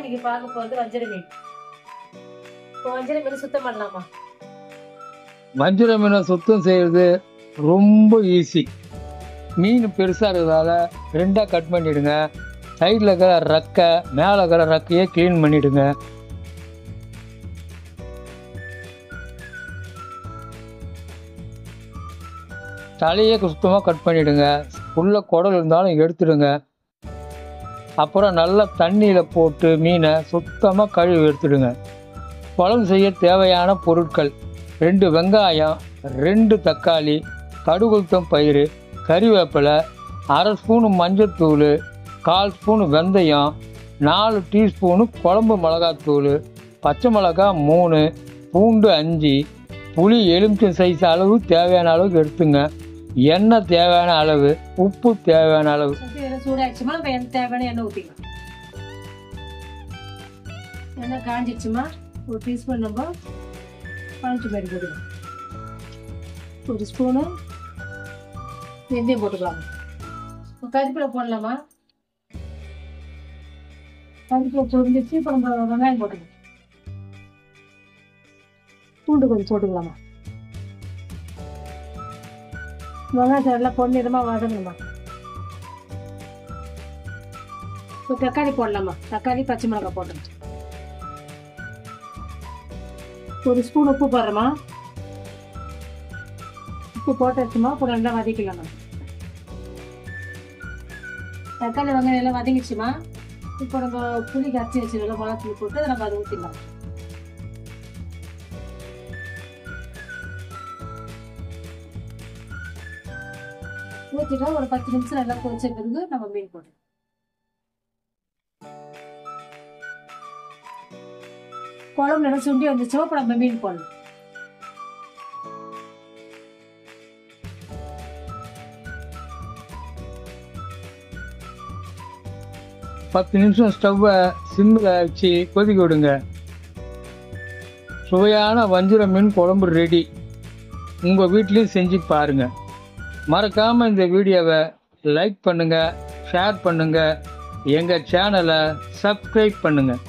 இன்னைக்கு பார்க்க போறது வஞ்சர மீன். வஞ்சர மீன் சுத்தம் பண்ணலாமா? வஞ்சர மீனை சுத்தம் செய்யறது ரொம்ப ஈஸி. மீன் பெருசாக இருக்கிறதால ரெண்டாக கட் பண்ணிவிடுங்க. சைடில் இருக்கிற ரக்கை மேலே இருக்கிற ரக்கையே க்ளீன் பண்ணிவிடுங்க. தலையே சுத்தமாக கட் பண்ணிவிடுங்க. உள்ள குடல் இருந்தாலும் எடுத்துடுங்க. அப்புறம் நல்லா தண்ணியில் போட்டு மீனை சுத்தமாக கழுவி எடுத்துடுங்க. குழம்பு செய்ய தேவையான பொருட்கள்: 2 வெங்காயம், 2 தக்காளி, கடுகுளுத்தம் பயிறு, கறிவேப்பிலை, 1/2 ஸ்பூனு மஞ்சத்தூள், 1/4 ஸ்பூனு வெந்தயம், 4 டீஸ்பூனு குழம்பு மிளகாத்தூள், பச்சை மிளகாய் 3, பூண்டு 5, புளி எலுமிச்சை சைஸ் அளவு தேவையான அளவுக்கு எடுத்துங்க. எண்ணெய் தேவையான அளவு, உப்பு தேவையான அளவு. சூடாச்சுமா நம்ம தேவையான எண்ணெய் ஊற்றிக்கலாம். எண்ணெய் காஞ்சிச்சுமா 1 டீஸ்பூன் நம்ம பழச்சு மாதிரி போட்டுக்கலாம். 1 ஸ்பூனு வெந்தயம் போட்டுக்கலாம். கறிப்பிலை போடலாமா? கறிப்பிலை பொரிஞ்சிச்சு. இப்போ நம்ம வெங்காயம் போட்டுக்கலாம். பூண்டு கொஞ்சம் போட்டுக்கலாமா? வெங்காயத்தை நல்லா பொன்னிறமாக வதங்கணுமா? இப்போ தக்காளி போடலாமா? தக்காளி பச்சை மிளகாய் போட்டுருச்சு. 1 ஸ்பூன் உப்பு போடுறோமா? உப்பு போட்டுச்சுமா இப்போ நல்லா வதக்கலாமா? தக்காளி வெங்காயம் எல்லாம் வதங்கிடுச்சுமா. இப்போ நம்ம புளி கரைச்சி வச்சுருக்கோம், மிளகாத்தூள் போட்டு அதை நம்ம அதை ஊற்றிடலாம். ஊற்றிட்டா ஒரு 10 நிமிஷம் நல்லா கொதிச்ச பிறகு நம்ம மீன் போட்டு குழம்பு நல்லா சுண்டி வந்துச்சோ இப்போ நம்ம மீன் போடணும். பத்து நிமிஷம் ஸ்டவ்வை சிம்மில் வச்சு கொதிக்க விடுங்க. சுவையான வஞ்சிர மீன் குழம்பு ரெடி. உங்கள் வீட்லேயும் செஞ்சு பாருங்கள். மறக்காமல் இந்த வீடியோவை லைக் பண்ணுங்கள், ஷேர் பண்ணுங்கள், எங்கள் சேனலை சப்ஸ்கிரைப் பண்ணுங்கள்.